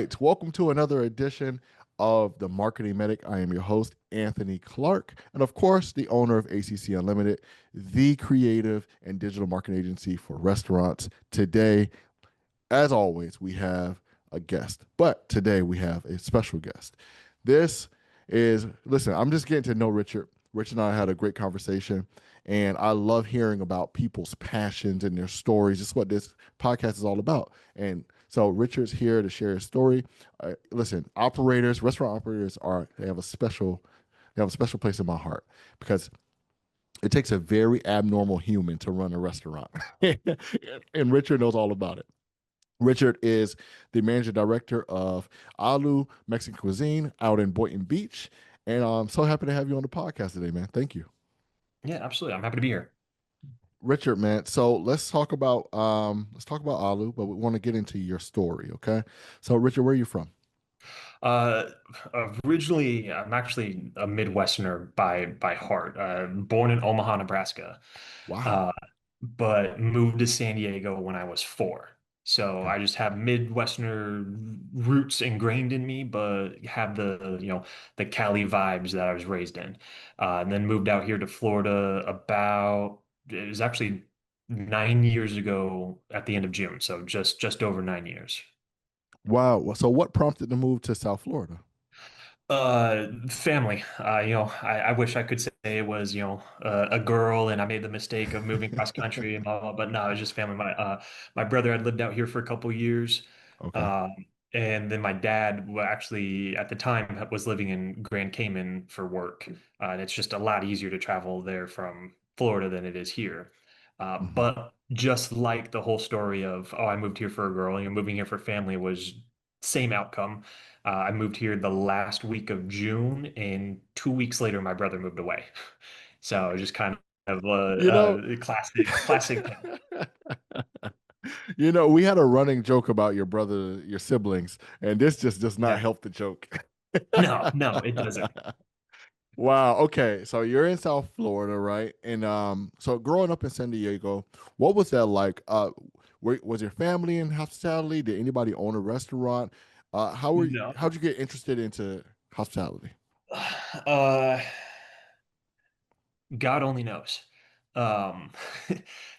right. Welcome to another edition of the Marketing Medic. I am your host, Anthony Clarke, and of course, the owner of ACC Unlimited, the creative and digital marketing agency for restaurants. Today, as always, we have a guest, but today we have a special guest. This listen, I'm just getting to know Richard. Rich and I had a great conversation, and I love hearing about people's passions and their stories. Just what this podcast is all about. And so Richard's here to share his story. Listen, restaurant operators they have a special place in my heart because it takes a very abnormal human to run a restaurant, and Richard knows all about it. Richard is the manager director of Alu Mexican Cuisine out in Boynton Beach. And I'm so happy to have you on the podcast today, man. Thank you. Yeah, absolutely. I'm happy to be here. Richard, man. So let's talk about Alu, but we want to get into your story, okay? So Richard, where are you from? Uh, Originally, I'm actually a Midwesterner by heart. Born in Omaha, Nebraska, Wow. uh, but moved to San Diego when I was 4. So Okay. I just have Midwesterner roots ingrained in me, but have the Cali vibes that I was raised in. And then moved out here to Florida it was actually 9 years ago at the end of June. So just over 9 years. Wow. So what prompted the move to South Florida? Family. I wish I could say it was, a girl and I made the mistake of moving cross country and blah, blah, but no, it was just family. My brother had lived out here for a couple years. Okay. Um, and then my dad actually at the time was living in Grand Cayman for work. And it's just a lot easier to travel there from Florida than it is here. Hmm. But just like the whole story of, oh, I moved here for a girl and you're moving here for family was same outcome. I moved here the last week of June, and 2 weeks later, my brother moved away. So just kind of You know, a classic thing. we had a running joke about your siblings, and this just does not Yeah. help the joke. No, no, it doesn't. Wow. Okay. So you're in South Florida, right? And so growing up in San Diego, what was that like? Was your family in hospitality? Did anybody own a restaurant? No. How'd you get interested into hospitality? Uh, God only knows. Um,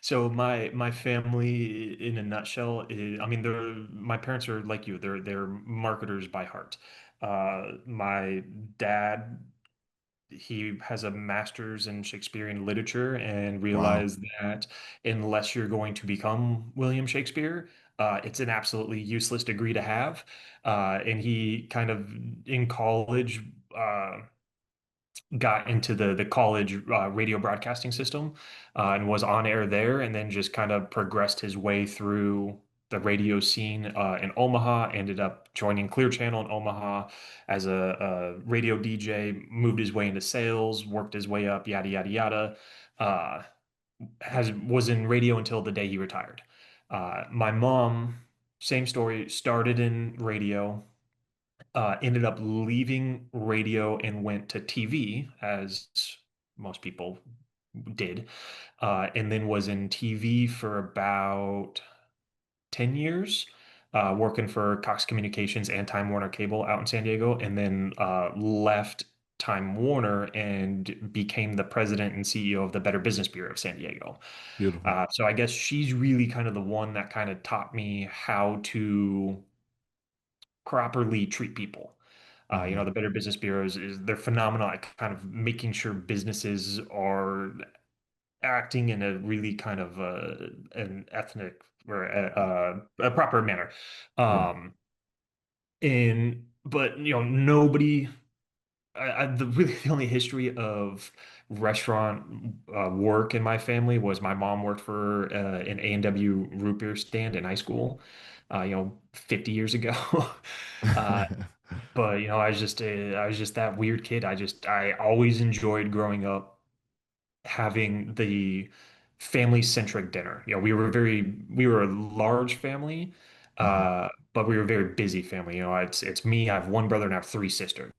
so my family in a nutshell I mean, my parents are like you. They're marketers by heart. My dad, he has a master's in Shakespearean literature and Wow. realized that unless you're going to become William Shakespeare, it's an absolutely useless degree to have. And he kind of in college got into the college radio broadcasting system and was on air there, and then just kind of progressed his way through the radio scene in Omaha. Ended up joining Clear Channel in Omaha as a radio DJ. Moved his way into sales, worked his way up, yada yada yada. Uh, has Was in radio until the day he retired. My mom, same story, started in radio, ended up leaving radio and went to TV, as most people did, and then was in TV for about 10 years, working for Cox Communications and Time Warner Cable out in San Diego, and then left Time Warner and became the president and CEO of the Better Business Bureau of San Diego. Beautiful. So I guess she's really kind of the one that kind of taught me how to properly treat people. Hmm. The Better Business Bureaus they're phenomenal at kind of making sure businesses are acting in a really kind of an ethnic or a proper manner. Right. Um, but nobody. Really the only history of restaurant work in my family was my mom worked for an A&W root beer stand in high school, 50 years ago. Uh, but I was just that weird kid. I always enjoyed growing up having the family centric dinner. We were a large family, Hmm. but we were a very busy family. It's me. I have one brother and I have three sisters.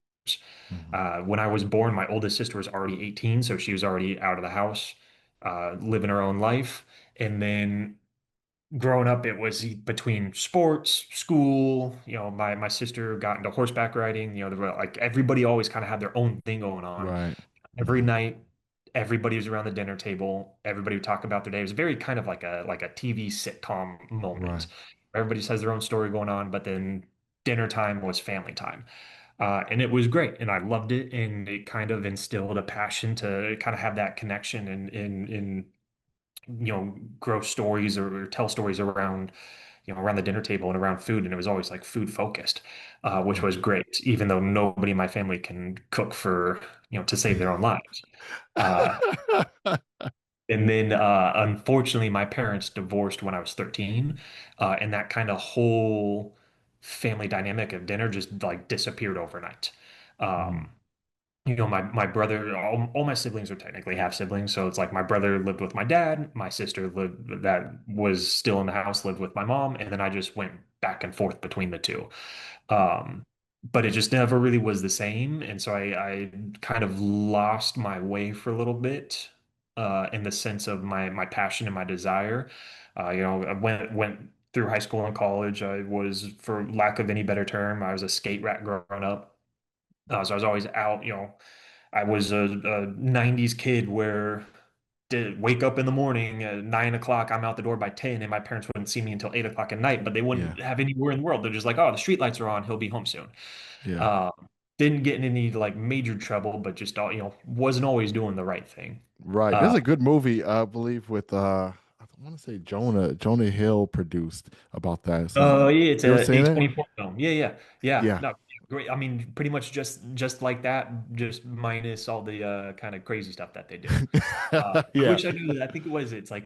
Hmm. When I was born, my oldest sister was already 18, so she was already out of the house, living her own life. And then growing up, it was between sports, school. My sister got into horseback riding. There were, like, everybody always kind of had their own thing going on. Right. Every Hmm. night, everybody was around the dinner table. Everybody would talk about their day. It was very kind of like a TV sitcom Right. moment. Everybody just has their own story going on, but then dinner time was family time. And it was great, and I loved it, and it kind of instilled a passion to kind of have that connection and grow stories or tell stories around around the dinner table and around food, and it was always like food focused, which Yeah. was great, even though nobody in my family can cook for to save their own lives. Uh, and then unfortunately, my parents divorced when I was 13, and that kind of whole family dynamic of dinner just like disappeared overnight. Mhm. Um, my brother, all my siblings are technically half siblings. So it's like my brother lived with my dad, my sister lived that was still in the house, lived with my mom, and then I just went back and forth between the two. Um, but it just never really was the same. And so I kind of lost my way for a little bit, in the sense of my passion and my desire. I went through high school and college. I was, for lack of any better term, I was a skate rat growing up. So I was always out. I was a 90s kid where did wake up in the morning at 9 o'clock. I'm out the door by 10, and my parents wouldn't see me until 8 o'clock at night, but they Yeah. wouldn't have anywhere in the world. They're just like, oh, the street lights are on. He'll be home soon. Yeah. Um, didn't get in any like major trouble, but just wasn't always doing the right thing. Right. There's Uh, a good movie, I believe, with I want to say Jonah Hill produced about that. oh yeah, it's You ever a seen it? A24 film. Yeah, yeah, yeah. Yeah. No, great. I mean, pretty much just like that, just minus all the kind of crazy stuff that they do. I Yeah. wish I knew that. I think it's like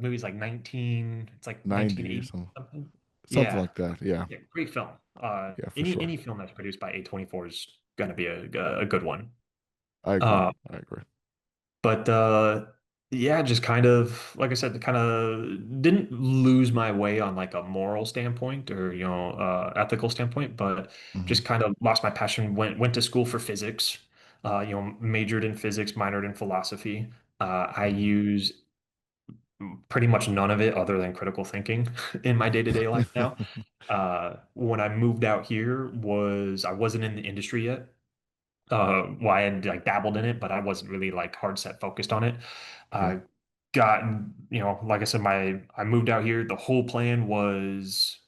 movies like 19, it's like 90 or 1980 something. something. Something Yeah. like that. Yeah. Yeah, great film. Yeah, for Any sure. any film that's produced by A24 is gonna be a good one. I agree. Uh, I agree. but yeah, just kind of like I said, kind of didn't lose my way on like a moral standpoint or ethical standpoint, but Hmm. just kind of lost my passion. Went to school for physics. Majored in physics, minored in philosophy. I Hmm. use pretty much none of it other than critical thinking in my day-to-day life now. When I moved out here, I wasn't in the industry yet. Well, I had like dabbled in it, but I wasn't really like hard set focused on it. Okay. I got, like I said, I moved out here. The whole plan was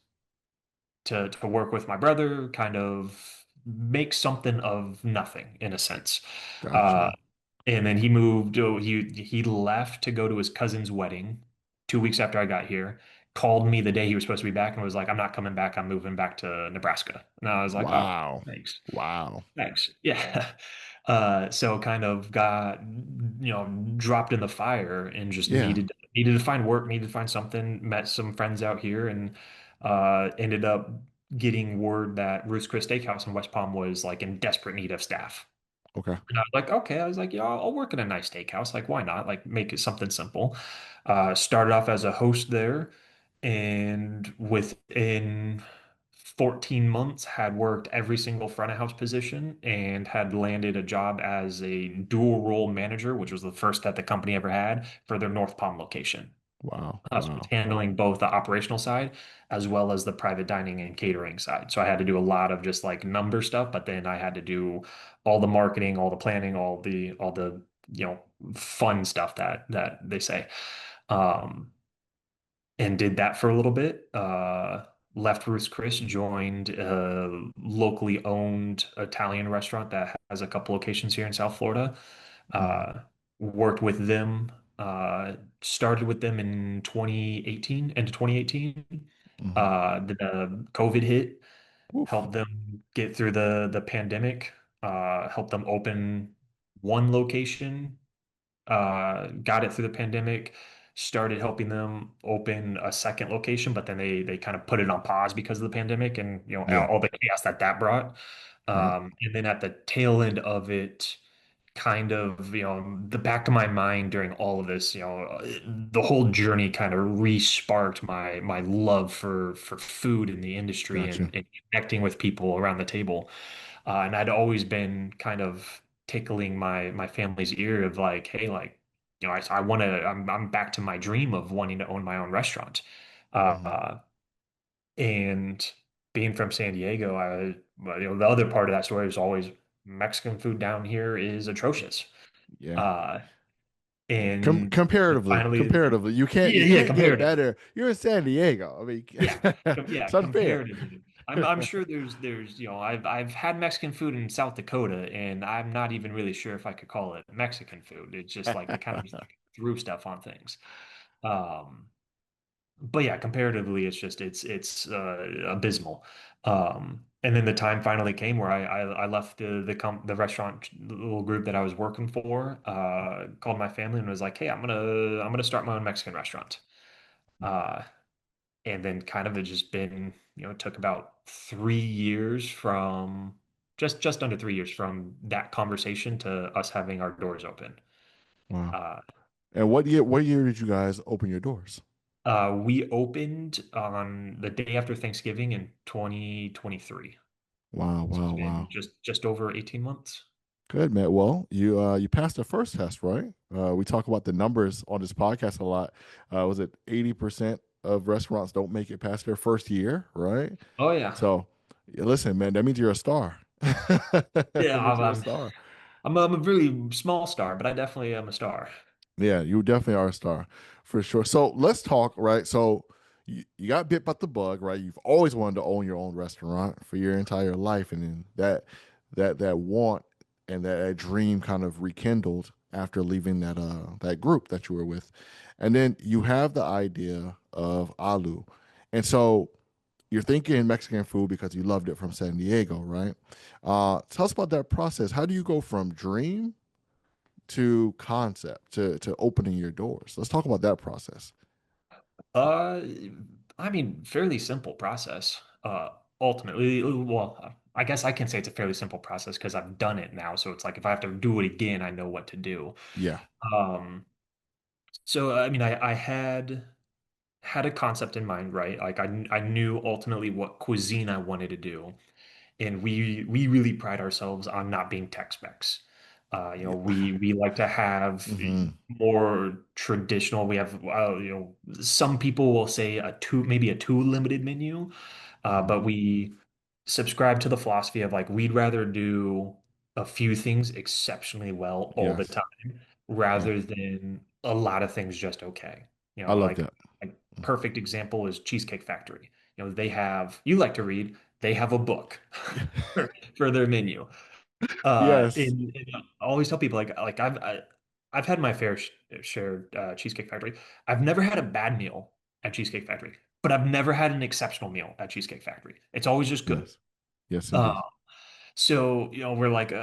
to work with my brother, kind of make something of nothing in a sense. Uh, Gotcha. and then he moved. He left to go to his cousin's wedding 2 weeks after I got here. Called me the day he was supposed to be back and was like, "I'm not coming back. I'm moving back to Nebraska." And I was like, "Oh, Wow. thanks." Wow. Thanks. Yeah. So kind of got, dropped in the fire and just Yeah. needed to find work, needed to find something, met some friends out here and ended up getting word that Ruth's Chris Steakhouse in West Palm was like in desperate need of staff. Okay. And I was like, okay, I was like, I'll work in a nice steakhouse. Like, why not? Like, make it something simple. Started off as a host there, and within 14 months had worked every single front of house position and had landed a job as a dual role manager, which was the first that the company ever had for their North Palm location. Wow. So it's Wow. handling both the operational side as well as the private dining and catering side. So I had to do a lot of just like number stuff, but then I had to do all the marketing, all the planning, all the fun stuff that they say. Um, and did that for a little bit. Left Ruth's Chris, joined a locally owned Italian restaurant that has a couple locations here in South Florida. Hmm. Uh, Worked with them, started with them in 2018, into 2018. Hmm. The COVID hit, Oof. helped them get through the pandemic, helped them open one location, got it through the pandemic, started helping them open a second location, but then they kind of put it on pause because of the pandemic and Yeah. all the chaos that brought. Right. And then at the tail end of it, kind of the back of my mind during all of this, the whole journey kind of re-sparked my love for food in the industry Gotcha. and connecting with people around the table. And I'd always been kind of tickling my family's ear of like, hey, like, I want to, I'm back to my dream of wanting to own my own restaurant. Hmm. Uh, and being from San Diego, well, the other part of that story is always Mexican food down here is atrocious. Yeah. Uh, and Comparatively, finally, comparatively, yeah, you yeah, can't get comparatively. better. You're in San Diego. I mean, Yeah, yeah, it's unfair. comparatively. I'm sure there's I've had Mexican food in South Dakota, and I'm not even really sure if I could call it Mexican food. It's just like they kind of just like threw stuff on things. Um, but yeah, comparatively, it's abysmal. And then the time finally came where I left the restaurant little group that I was working for, called my family and was like, hey, I'm gonna start my own Mexican restaurant. Uh, and then kind of it just been, it took about 3 years from just under 3 years from that conversation to us having our doors open. Wow. Uh, And what year did you guys open your doors? we opened on the day after Thanksgiving in 2023. Wow, So it's wow, been wow. just over 18 months. Good, man. Well, you passed the first test, right? We talk about the numbers on this podcast a lot. Was it 80% of restaurants don't make it past their first year, right? Oh yeah. So, yeah, listen, man, that means you're a star. That Yeah, means you're a star. I'm a really small star, but I definitely am a star. Yeah, you definitely are a star for sure. So let's talk, right? So you got bit by the bug, right? You've always wanted to own your own restaurant for your entire life, and then that want and that dream kind of rekindled after leaving that group that you were with, and then you have the idea of Alu, and so you're thinking Mexican food because you loved it from San Diego, right? Tell us about that process. How do you go from dream to concept to opening your doors? Let's talk about that process. Uh, I mean, fairly simple process. Ultimately, well, I guess I can say it's a fairly simple process because I've done it now. So it's like if I have to do it again, I know what to do. Yeah. Um, so I mean, I had a concept in mind, right? Like I knew ultimately what cuisine I wanted to do, and we really pride ourselves on not being Tex-Mex. Yeah. We like to have Hmm. more traditional. We have some people will say maybe a too limited menu, Hmm. but we subscribe to the philosophy of like we'd rather do a few things exceptionally well all the Yes. time Yeah. rather than a lot of things just okay. I love Like that. perfect example is Cheesecake Factory. They have, you like to read, they have a book for their menu. Yes. And I always tell people I've had my share Cheesecake Factory. I've never had a bad meal at Cheesecake Factory, but I've never had an exceptional meal at Cheesecake Factory. It's always just good. Yes. Yes, Uh, indeed. so we're like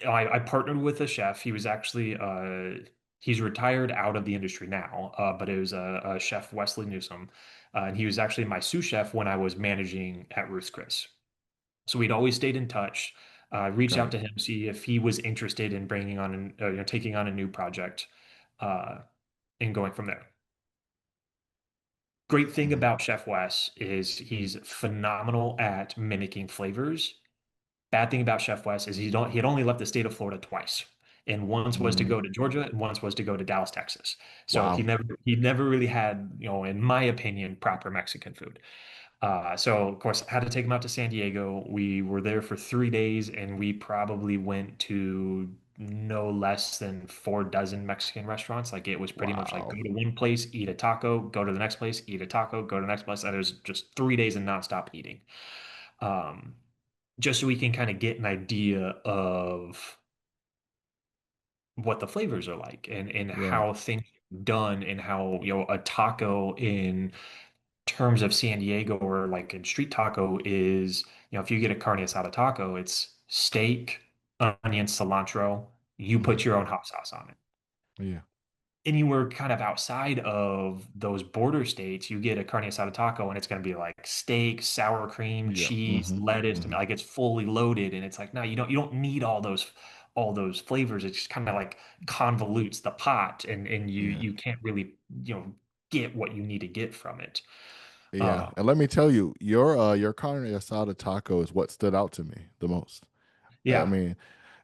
I partnered with a chef. He was actually he's retired out of the industry now, but it was a chef Wesley Newsom, and he was actually my sous chef when I was managing at Ruth's Chris. So we'd always stayed in touch. Reached Got out it. to him, see if he was interested in bringing on taking on a new project, uh, and going from there. Great thing Mhm. about Chef Wes is he's phenomenal at mimicking flavors. Bad thing about Chef Wes is he had only left the state of Florida twice. And once was to Mm. go to Georgia and once was to go to Dallas, Texas. So Wow. he never really had, in my opinion, proper Mexican food. So of course I had to take him out to San Diego. We were there for 3 days and we probably went to no less than 4 dozen Mexican restaurants. Like it was pretty much like go Wow. to one place, eat a taco, go to the next place, eat a taco, go to the next place. And it was just 3 days of nonstop eating. Um, just so we can kind of get an idea of what the flavors are like and Right. how things are done and how a taco in terms of San Diego or like in street taco is if you get a carne asada taco, it's steak, onion, cilantro. You Hmm. put your own hot sauce on it. Yeah. Anywhere kind of outside of those border states, you get a carne asada taco and it's going to be like steak, sour cream, Yeah. cheese, Hmm. lettuce, Hmm. like it's fully loaded. And it's like, no, you don't need all those flavors. It just kind of like convolutes the pot and you Yeah. you can't really, get what you need to get from it. Yeah. Uh, And let me tell you, your carne asada taco is what stood out to me the most. I yeah. mean,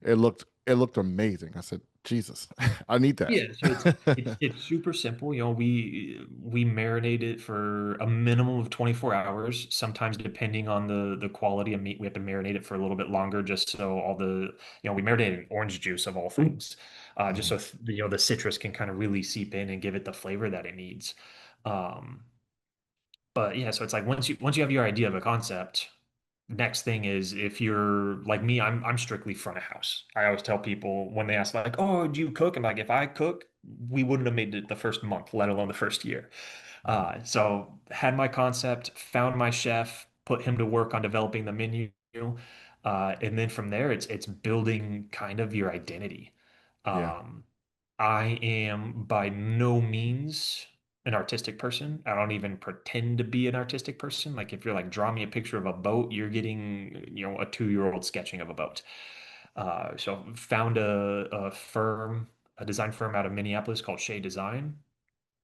it looked amazing. I said, Jesus, I need that. Yeah, so it's super simple. You know, we marinate it for a minimum of 24 hours. Sometimes depending on the quality of meat, we have to marinate it for a little bit longer just so all the, you know, we marinate in orange juice of all things. Just Mhm. so you know the citrus can kind of really seep in and give it the flavor that it needs. Um, but yeah, so it's like once you have your idea of a concept, next thing is if you're like me, I'm strictly front of house. I always tell people when they ask like, "Oh, do you cook?" I'm like, if I cook, we wouldn't have made it the first month, let alone the first year. Mhm. So had my concept, found my chef, put him to work on developing the menu, and then from there, it's building kind of your identity. Yeah. Um, I am by no means an artistic person. I don't even pretend to be an artistic person. Like if you're like, draw me a picture of a boat, you're getting, you know, a 2-year-old sketching of a boat. So found a firm, a design firm out of Minneapolis called Shea Design,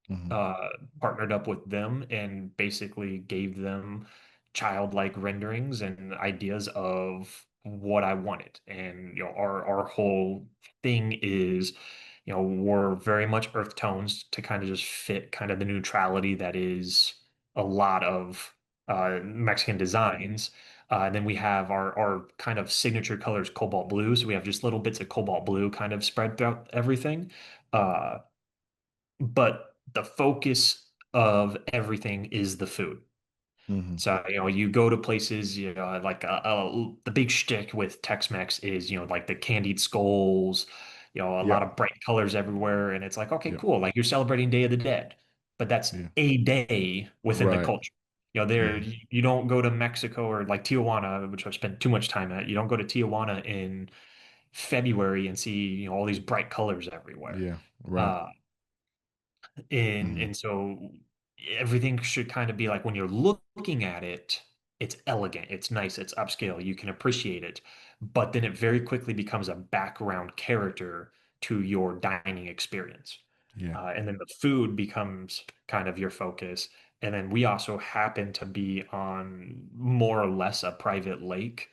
Hmm. uh, partnered up with them and basically gave them childlike renderings and ideas of what I wanted. And you know, our whole thing is, you know, we're very much earth tones to kind of just fit kind of the neutrality that is a lot of Mexican designs. And then we have our kind of signature colors, cobalt blue. So we have just little bits of cobalt blue kind of spread throughout everything. Uh, but the focus of everything is the food. Hmm. So, you know, you go to places, you know, like the big shtick with Tex-Mex is, you know, like the candied skulls, you know, a lot Yep. of bright colors everywhere. And it's like, okay, Yep. cool. Like you're celebrating Day of the Dead, but that's Yeah. a day within the Right. culture. You know, there, Hmm. you don't go to Mexico or like Tijuana, which I've spent too much time at. You don't go to Tijuana in February and see, you know, all these bright colors everywhere. Yeah. Right. Uh, and Hmm. and so everything should kind of be like when you're looking at it, it's elegant, it's nice, it's upscale, you can appreciate it. But then it very quickly becomes a background character to your dining experience. Yeah. And then the food becomes kind of your focus. And then we also happen to be on more or less a private lake.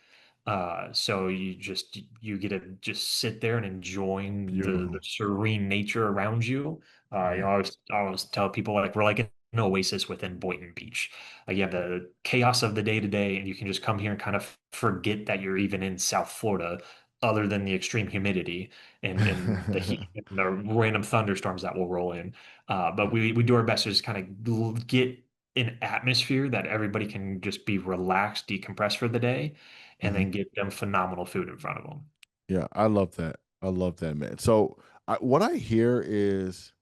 So you get to just sit there and enjoying the Beautiful. serene nature around you. You know, Yeah. I always tell people like we're like an oasis within Boynton Beach. Like you have the chaos of the day to day, and you can just come here and kind of forget that you're even in South Florida, other than the extreme humidity and the heat and the random thunderstorms that will roll in. But we do our best to just kind of get an atmosphere that everybody can just be relaxed, decompress for the day, and Hmm. then get them phenomenal food in front of them. Yeah. I love that. I love that, man. So what I hear is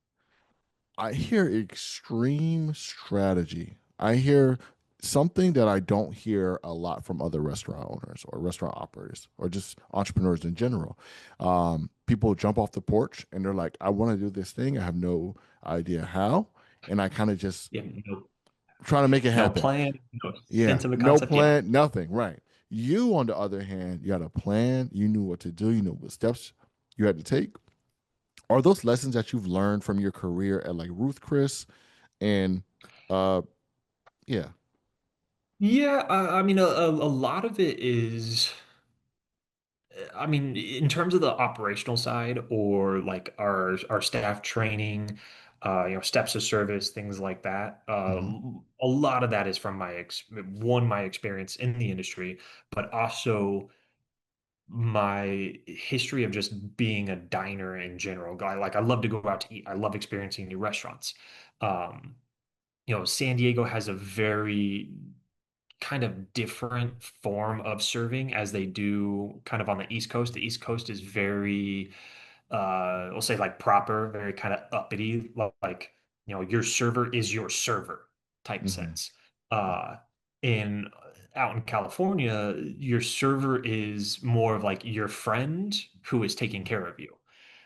I hear extreme strategy. I hear something that I don't hear a lot from other restaurant owners or restaurant operators or just entrepreneurs in general. People jump off the porch and they're like, I want to do this thing. I have no idea how. And I kind of just Yeah, trying to make it no happen. plan, no Yeah. sense of a No concept. Yeah. plan, nothing. Right. You, on the other hand, you got a plan. You knew what to do. You know what steps you had to take. Are those lessons that you've learned from your career at like Ruth Chris and uh yeah. Yeah, I mean, a lot of it is, I mean, in terms of the operational side or like our staff training, you know, steps of service, things like that. Hmm. A lot of that is from my experience in the industry, but also my history of just being a diner in general. I love to go out to eat. I love experiencing new restaurants. Um, you know, San Diego has a very kind of different form of serving as they do kind of on the East Coast. The East Coast is very, we'll say like proper, very kind of uppity, like, you know, your server is your server type Hmm. sense. Uh, in Out in California, your server is more of like your friend who is taking care of you.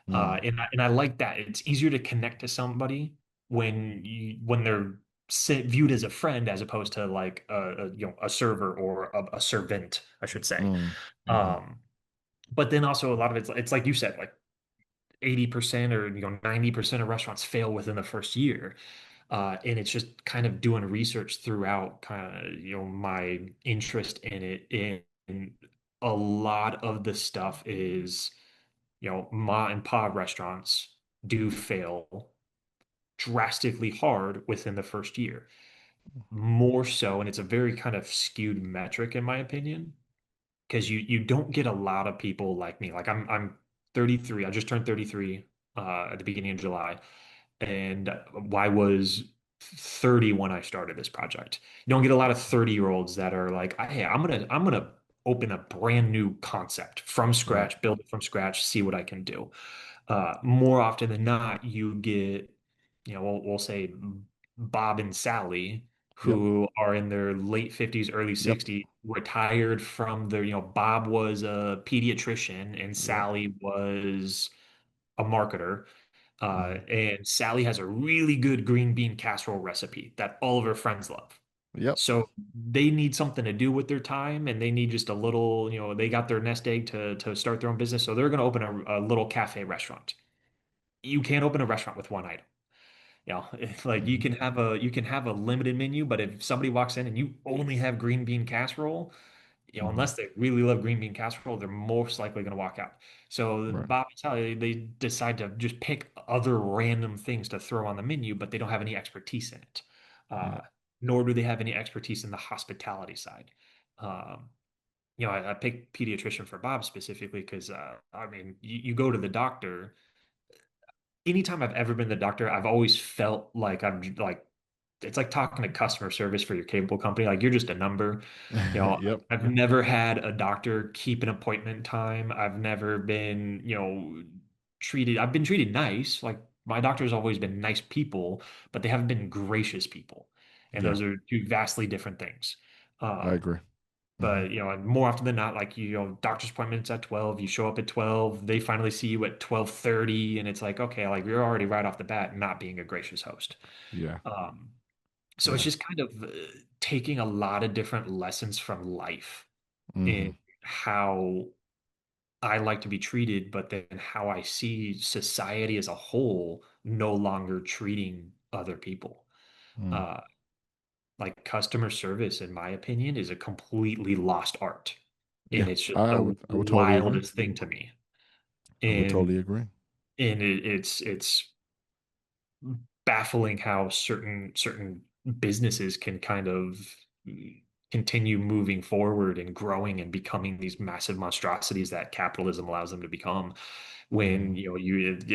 Mm. And I like that. It's easier to connect to somebody when they're viewed as a friend as opposed to like you know, a server or a servant, I should say. Mm. Hmm. Um, but then also a lot of it's like you said, like 80% or you know 90% of restaurants fail within the first year. And it's just kind of doing research throughout kind of, you know, my interest in it. And a lot of the stuff is ma and pa restaurants do fail drastically hard within the first year. More so, and it's a very kind of skewed metric in my opinion, because you don't get a lot of people like me. Like I'm 33. I just turned 33 at the beginning of July, and I was 30 when I started this project. You don't get a lot of 30-year-olds that are like, hey, I'm gonna open a brand new concept from Right. scratch, build it from scratch, see what I can do. More often than not, you get, we'll say Bob and Sally, Yep. who are in their late 50s, early Yep. 60s, retired from their, Bob was a pediatrician and Yep. Sally was a marketer. Hmm. And Sally has a really good green bean casserole recipe that all of her friends love. Yep. So they need something to do with their time and they need just a little, they got their nest egg to start their own business. So they're going to open a little cafe restaurant. You can't open a restaurant with one item. It's like Hmm. you can have a limited menu, but if somebody walks in and you only have green bean casserole, Hmm. unless they really love green bean casserole, they're most likely going to walk out. So Right. Bob and Sally, they decide to just pick other random things to throw on the menu, but they don't have any expertise in it. Yeah. Uh, Nor do they have any expertise in the hospitality side. Um, I picked pediatrician for Bob specifically because, I mean, you go to the doctor. Anytime I've ever been to the doctor, I've always felt like I'm like it's like talking to customer service for your cable company. Like you're just a number. Yep. I've never had a doctor keep an appointment time. I've never been, I've been treated nice. Like my doctor's always been nice people, but they haven't been gracious people. And Yeah. those are two vastly different things. I Um, agree. Hmm. but and more often than not, like doctor's appointments at 12, you show up at 12, they finally see you at 12:30, and it's like, okay, like you're already right off the bat not being a gracious host. Yeah. Um, so it's Yeah. just kind of taking a lot of different lessons from life in Hmm. how I like to be treated, but then how I see society as a whole no longer treating other people. Mm. Uh, like customer service, in my opinion, is a completely lost art. Yeah. And it's just I the would. I would totally agree. wildest thing to me. I would And totally agree. it's baffling how certain businesses can kind of continue moving forward and growing and becoming these massive monstrosities that capitalism allows them to become when Hmm. yeah,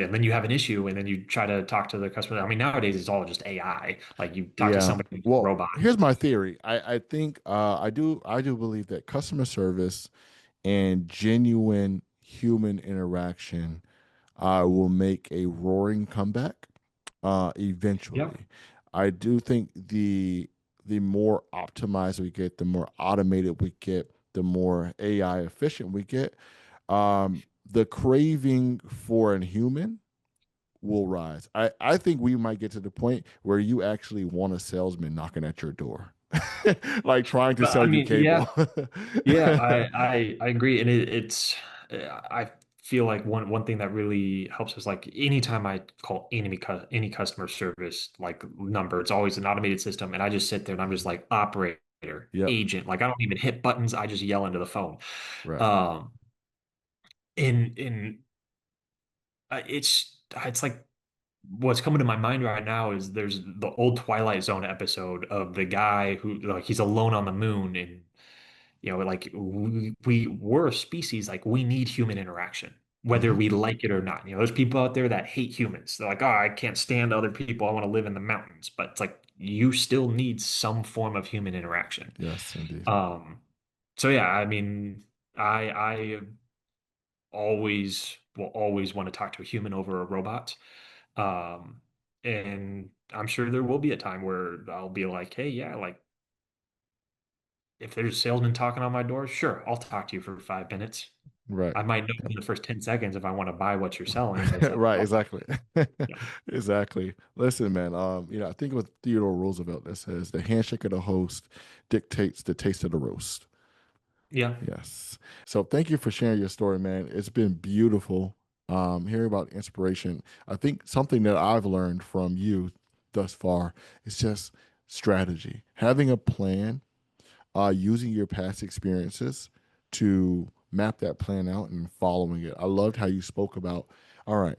and then you have an issue and then you try to talk to the customer. I mean, nowadays it's all just AI. Like you talk to Yeah. somebody, Well, robot. here's my theory. I think I do believe that customer service and genuine human interaction will make a roaring comeback Yep. eventually. I do think the more optimized we get, the more automated we get, the more AI efficient we get, the craving for a human will rise. I think we might get to the point where you actually want a salesman knocking at your door, like trying to But I sell you mean, yeah, cable. yeah, I agree, and I feel like one thing that really helps is like anytime I call any customer service like number, it's always an automated system, and I just sit there and I'm just like operator, Yep. agent, like I don't even hit buttons, I just yell into the phone. Right. Um, in it's like what's coming to my mind right now is there's the old Twilight Zone episode of the guy who like he's alone on the moon and like we're a species like we need human interaction whether Hmm. we like it or not. There's people out there that hate humans. They're like, oh, I can't stand other people, I want to live in the mountains, but it's like you still need some form of human interaction. Yes, indeed. um so yeah, I mean, I always will always want to talk to a human over a robot. And I'm sure there will be a time where I'll be like, hey, yeah, like if there's a salesman talking on my door, sure, I'll talk to you for 5 minutes. Right. I might know Yep. in the first 10 seconds if I want to buy what you're selling, but it's like, Right, oh, exactly. yeah, Exactly. Listen, man, I think with Theodore Roosevelt that says the handshake of the host dictates the taste of the roast. yeah, Yes. So thank you for sharing your story, man. It's been beautiful hearing about inspiration. I think something that I've learned from you thus far is just strategy, having a plan, using your past experiences to map that plan out and following it. I loved how you spoke about, all right,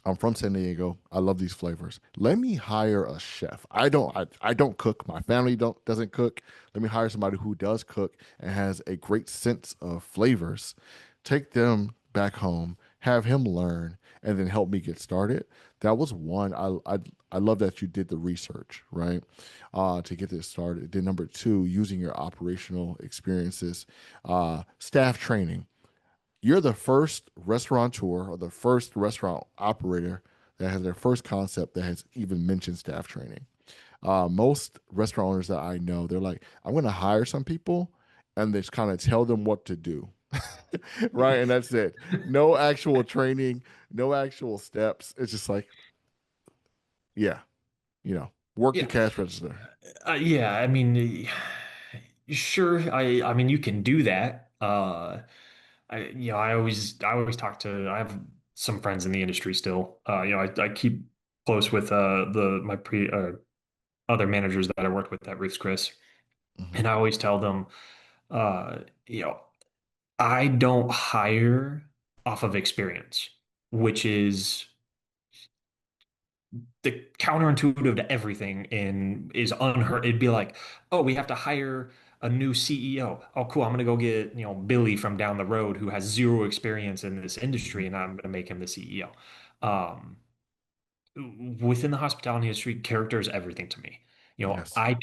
I'm from San Diego. I love these flavors. Let me hire a chef. I don't cook. My family doesn't cook. Let me hire somebody who does cook and has a great sense of flavors. Take them back home, have him learn, and then help me get started. That was one. I love that you did the research, right? To get this started. Then number two, using your operational experiences, staff training. You're the first restaurateur or the first restaurant operator that has their first concept that has even mentioned staff training. Most restaurant owners that I know, they're like, I'm going to hire some people and they just kind of tell them what to do. Right. And that's it. No actual training, no actual steps. It's just like, yeah, work the Yeah. cash register. Yeah, I mean, sure. I mean, you can do that. I always talk to. I have some friends in the industry still. I keep close with the my pre other managers that I worked with at Ruth's Chris, Hmm. and I always tell them, uh, you know, I don't hire off of experience, which is the counterintuitive to everything and is unheard. It'd be like, oh, we have to hire a new CEO. Oh, cool. I'm gonna go get, Billy from down the road who has zero experience in this Hmm. industry, and I'm gonna make him the CEO. Within the hospitality industry, character is everything to me. Yes. I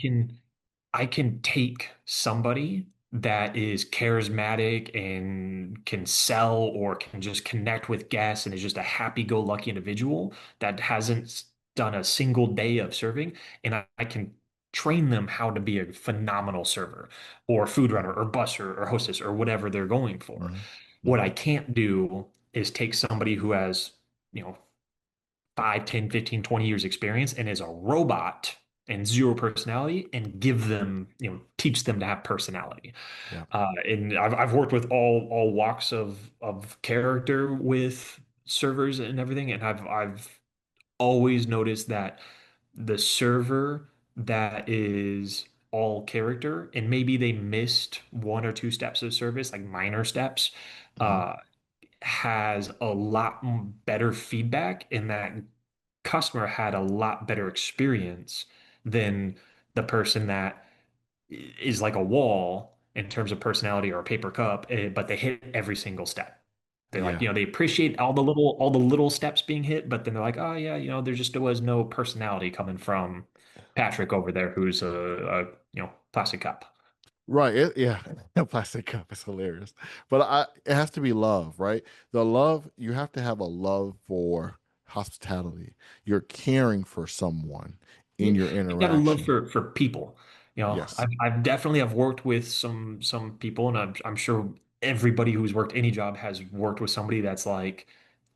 can take somebody that is charismatic and can sell or can just connect with guests and is just a happy-go-lucky individual that hasn't done a single day of serving, and I can train them how to be a phenomenal server or food runner or busser or hostess or whatever they're going for. Hmm. What Hmm. I can't do is take somebody who has, 5, 10, 15, 20 years experience and is a robot and zero personality and give them, teach them to have personality. Yeah. And I've worked with all walks of character with servers and everything, and I've always noticed that the server that is all character and maybe they missed one or two steps of service, like minor steps, Hmm. uh, has a lot better feedback in that customer had a lot better experience than the person that is like a wall in terms of personality or a paper cup, but they hit every single step. They like, Yeah. they appreciate all the little steps being hit, but then they're like, oh yeah, there just was no personality coming from Patrick over there, who's a plastic cup. Right. Yeah. A plastic cup is hilarious. But it has to be love, right? The love, you have to have a love for hospitality. You're caring for someone Yeah, in your you got to love interaction. for people. Yes. I've definitely have worked with some people, and I'm sure everybody who's worked any job has worked with somebody that's like,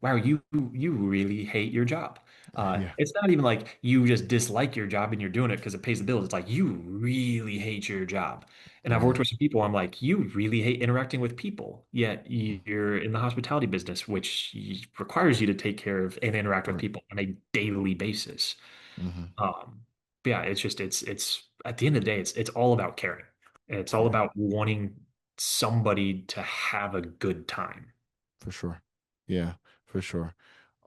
wow, you really hate your job. Yeah. It's not even like you just dislike your job and you're doing it because it pays the bills. It's like you really hate your job. And I've worked Right. with some people, I'm like, you really hate interacting with people, yet you're in the hospitality business, which requires you to take care of and interact with Right. people on a daily basis. Hmm. But yeah, it's at the end of the day, it's all about caring. It's all Yeah, about wanting somebody to have a good time. for sure. Yeah, for sure.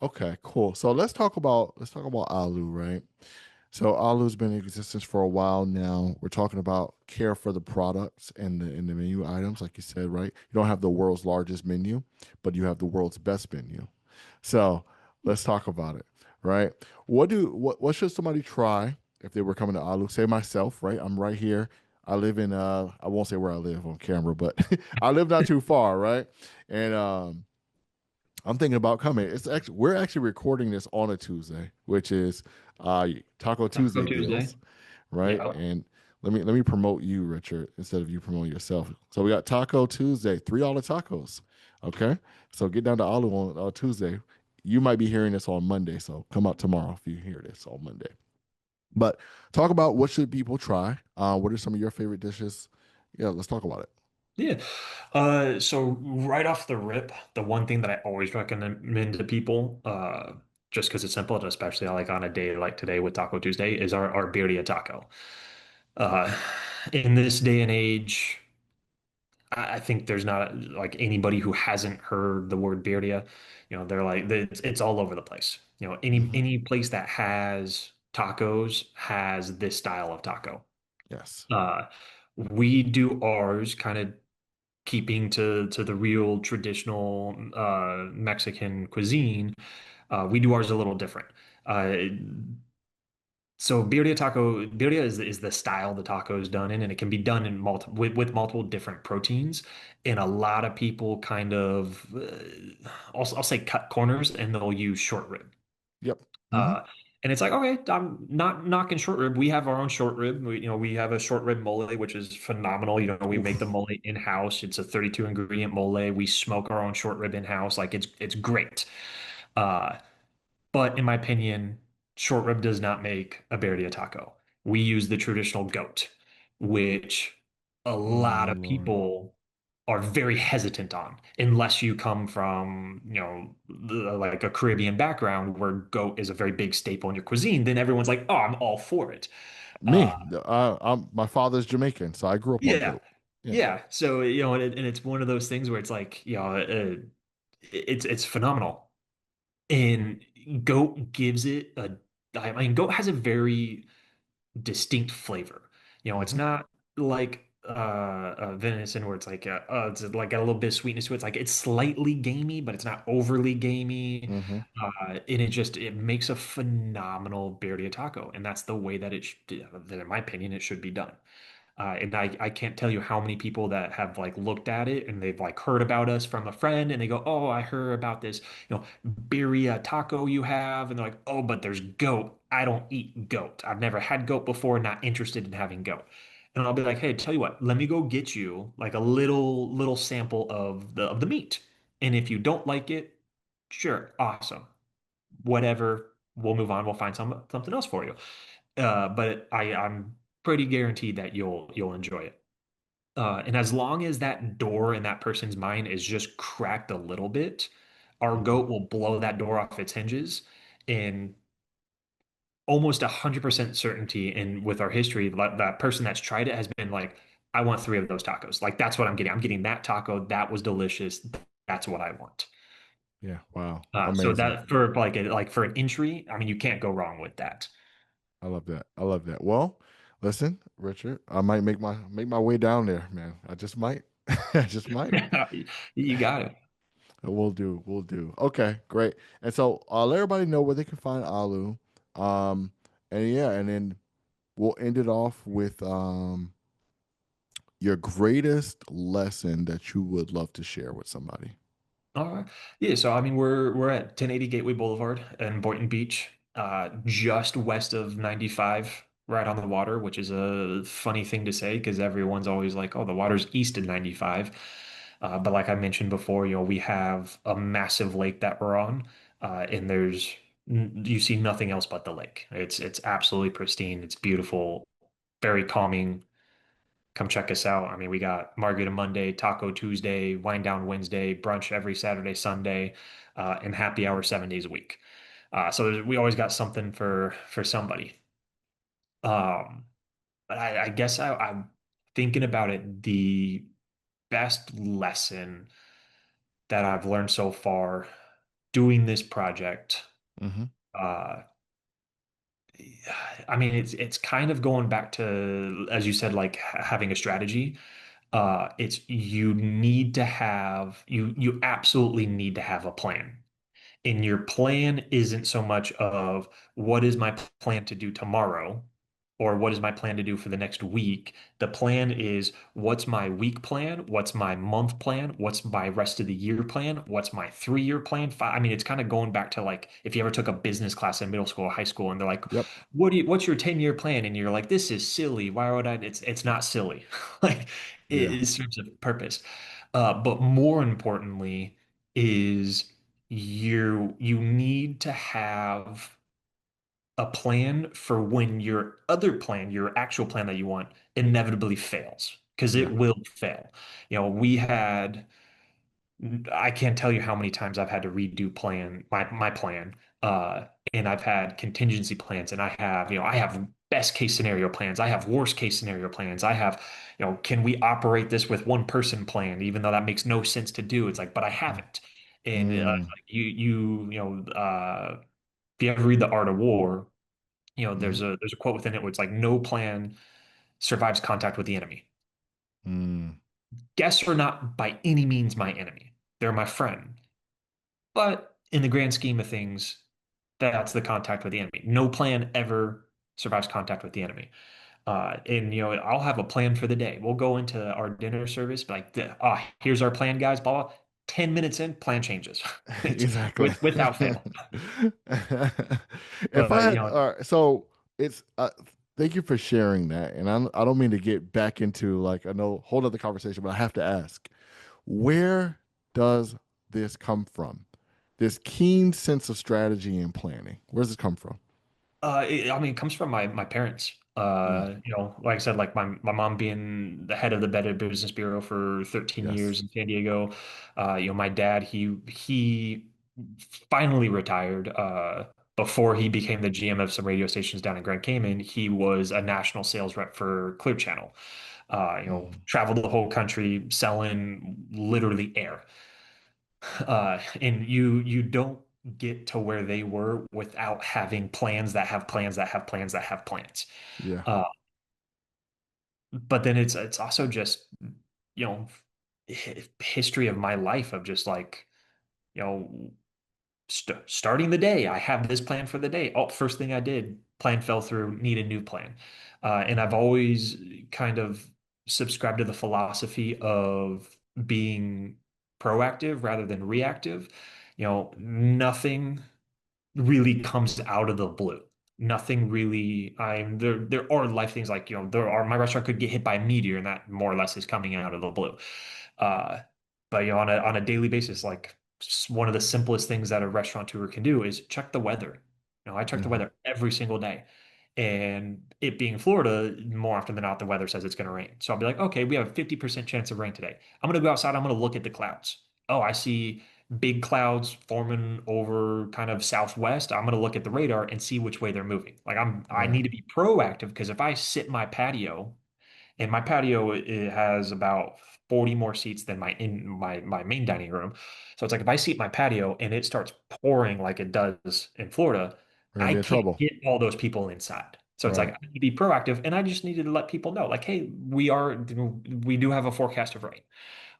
Okay, cool. So let's talk about Alu, right? So Alu's been in existence for a while now. We're talking about care for the products and the menu items, like you said, right? You don't have the world's largest menu, but you have the world's best menu. So let's talk about it, right? What should somebody try if they were coming to Alu? Say myself, right? I'm right here. I live in I won't say where I live on camera, but I live not too far, right? And I'm thinking about coming. We're actually recording this on a Tuesday, which is Taco Taco Tuesday Tuesday. deals, right? Yeah. And let me promote you, Richard, instead of you promoting yourself. So we got Taco Tuesday, $3 tacos. Okay, so get down to Olive on Tuesday. You might be hearing this on Monday, so come out tomorrow if you hear this on Monday. But talk about what should people try. What are some of your favorite dishes? Yeah, let's talk about it. Yeah. So right off the rip, the one thing that I always recommend to people, just because it's simple, and especially like on a day like today with Taco Tuesday, is our birria taco. Uh, in this day and age, I think there's not like anybody who hasn't heard the word birria. They're like it's all over the place. Hmm. Any place that has tacos has this style of taco. Yes. Uh, we do ours kind of keeping to the real traditional Mexican cuisine. We do ours a little different. Uh, so birria is the style the taco is done in, and it can be done in with multiple different proteins. And a lot of people kind of, I'll say cut corners, and they'll use short rib. Yep. Hmm. Uh, and it's like, okay, I'm not knocking short rib. We have our own short rib. We have a short rib mole, which is phenomenal. We make the Oof. mole in-house. It's a 32 ingredient mole. We smoke our own short rib in-house. Like it's great. Uh, but in my opinion, short rib does not make a birria taco. We use the traditional goat, which a lot Oh of Lord. people are very hesitant on, unless you come from, like a Caribbean background where goat is a very big staple in your cuisine. Then everyone's like, "Oh, I'm all for it." Uh, Me, my father's Jamaican, so I grew up on yeah, goat. Yeah. yeah. So and it's one of those things where it's like, it's phenomenal. And goat gives it a, I mean, goat has a very distinct flavor. It's Hmm. not like venison where it's like got a little bit of sweetness to it. It's like it's slightly gamey, but it's not overly gamey. Hmm. And it makes a phenomenal birria taco, and that's the way that that in my opinion it should be done. And I can't tell you how many people that have like looked at it and they've like heard about us from a friend and they go, "Oh, I heard about this, birria taco you have." And they're like, "Oh, but there's goat. I don't eat goat. I've never had goat before, not interested in having goat." And I'll be like, "Hey, tell you what, let me go get you like a little sample of the meat. And if you don't like it, sure, awesome. Whatever, we'll move on. We'll find something else for you." But I'm pretty guaranteed that you'll enjoy it. And as long as that door in that person's mind is just cracked a little bit, our Hmm. goat will blow that door off its hinges in almost 100% certainty. And with our history, that person that's tried it has been like, "I want three of those tacos. Like that's what I'm getting. I'm getting that taco. That was delicious. That's what I want." Yeah. Wow. So Amazing. that for like for an entry, I mean, you can't go wrong with that. I love that. I love that. Well, listen, Richard, I might make my way down there, man. I just might. I just might. You got it. We'll do. We'll do. Okay, great. And so I'll let everybody know where they can find Alu. Um, and yeah, and then we'll end it off with your greatest lesson that you would love to share with somebody. All right. Yeah, so I mean we're at 1080 Gateway Boulevard in Boynton Beach, just west of 95, right on the water, which is a funny thing to say because everyone's always like, "Oh, the water's east of 95." But like I mentioned before, we have a massive lake that we're on, and you see nothing else but the lake. It's absolutely pristine. It's beautiful, very calming. Come check us out. I mean, we got Margarita Monday, Taco Tuesday, Wine Down Wednesday, brunch every Saturday, Sunday, and happy hour 7 days a week. We always got something for somebody. Um, but I guess I'm thinking about it. The best lesson that I've learned so far doing this project, Hmm. uh, I mean, it's kind of going back to, as you said, like having a strategy. It's you absolutely need to have a plan. And your plan isn't so much of what is my plan to do tomorrow or what is my plan to do for the next week. The plan is what's my week plan, what's my month plan, what's my rest of the year plan, what's my 3 year plan. I mean, it's kind of going back to like if you ever took a business class in middle school or high school and they're like, Yep. what's your 10-year plan? And you're like, this is silly. Why would I? It's not silly. Like Yeah. it serves a purpose. But more importantly, is you need to have a plan for when your other plan, your actual plan that you want, inevitably fails, because Yeah. it will fail. We had, I can't tell you how many times I've had to redo my plan, and I've had contingency plans, and I have best case scenario plans. I have worst case scenario plans. I have, can we operate this with one person plan, even though that makes no sense to do? It's like, but I haven't. And Mm, like if you ever read The Art of War, mm, there's a quote within it where it's like, no plan survives contact with the enemy. mm. Guests are not by any means my enemy. They're my friend. But in the grand scheme of things, that's the contact with the enemy. No plan ever survives contact with the enemy. And I'll have a plan for the day. We'll go into our dinner service, be like, here's our plan, guys. Blah, blah. 10 minutes in, plan changes. It's Exactly. without fail. If I But had, so it's, thank you for sharing that. And I don't mean to get back into like, I know, whole other conversation, but I have to ask, where does this come from? This keen sense of strategy and planning. Where does this come from? I mean, it comes from my parents. Mm, Like I said, like my mom being the head of the Better Business Bureau for 13 yes. years in San Diego. My dad, he finally retired. Before he became the GM of some radio stations down in Grand Cayman, he was a national sales rep for Clear Channel. Mm, Traveled the whole country selling literally air. And you don't get to where they were without having plans that have plans that have plans that have plans. yeah. Uh, but then it's also just you know history of my life of just like you know starting the day. I have this plan for the day. Oh, first thing I did, plan fell through, need a new plan. And I've always kind of subscribed to the philosophy of being proactive rather than reactive. Nothing really comes out of the blue. Nothing really. There are life things like my restaurant could get hit by a meteor and that more or less is coming out of the blue. Uh, but on a daily basis, like one of the simplest things that a restaurateur can do is check the weather. I check the Hmm. weather every single day. And it being Florida, more often than not, the weather says it's going to rain. So I'll be like, okay, we have a 50% chance of rain today. I'm going to go outside. I'm going to look at the clouds. Oh, I see big clouds forming over kind of southwest. I'm going to look at the radar and see which way they're moving. Like I Right. need to be proactive because if I sit in my patio and my patio it has about 40 more seats than my main dining room. So it's like if I sit in my patio and it starts pouring like it does in Florida, We're gonna I be in can't trouble. get all those people inside. So it's like Right. I need to be proactive and I just needed to let people know like, hey, we do have a forecast of rain.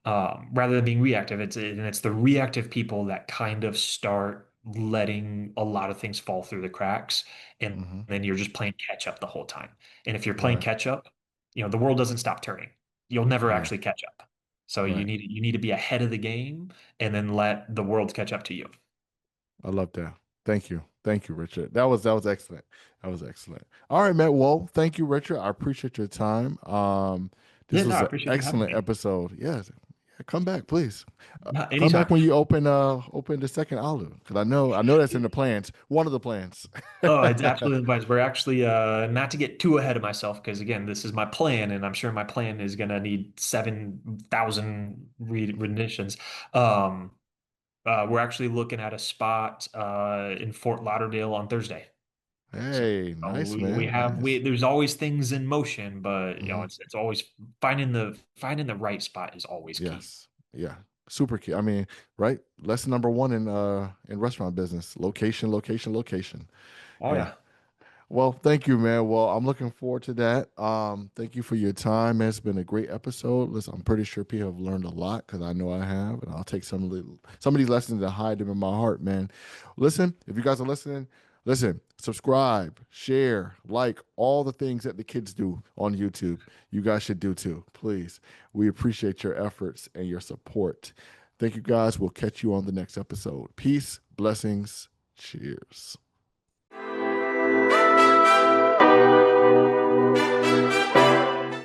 Rather than being reactive, it's the reactive people that kind of start letting a lot of things fall through the cracks, and Hmm. then you're just playing catch up the whole time. And if you're playing Right. catch up, the world doesn't stop turning. You'll never Yeah. actually catch up. So you Right. need you need to be ahead of the game and then let the world catch up to you. I love that. Thank you. Thank you, Richard. That was excellent. That was excellent. All right, Matt. Well, thank you, Richard. I appreciate your time. Yeah, This no, was I an appreciate you having excellent me. episode. Yes. Yeah, come back, please. Yeah, Come back anytime. when you open the second olive, because I know that's in the plans. One of the plans. Oh, it's absolutely advised. We're actually not to get too ahead of myself because again, this is my plan, and I'm sure my plan is gonna need 7,000 renditions. Um, we're actually looking at a spot in Fort Lauderdale on Thursday. So Hey, nice we man. have we Nice. there's always things in motion, but Hmm. it's always finding the right spot is always key. Yes. Yeah. Super key. I mean, right? Lesson number one in restaurant business. Location, location, location. Oh Yeah. yeah. Well, thank you, man. Well, I'm looking forward to that. Thank you for your time, man. It's been a great episode. Listen, I'm pretty sure people have learned a lot because I know I have, and I'll take some of these lessons and hide them in my heart, man. Listen, if you guys are listening, listen, subscribe, share, like all the things that the kids do on YouTube. You guys should do too, please. We appreciate your efforts and your support. Thank you, guys. We'll catch you on the next episode. Peace, blessings, cheers.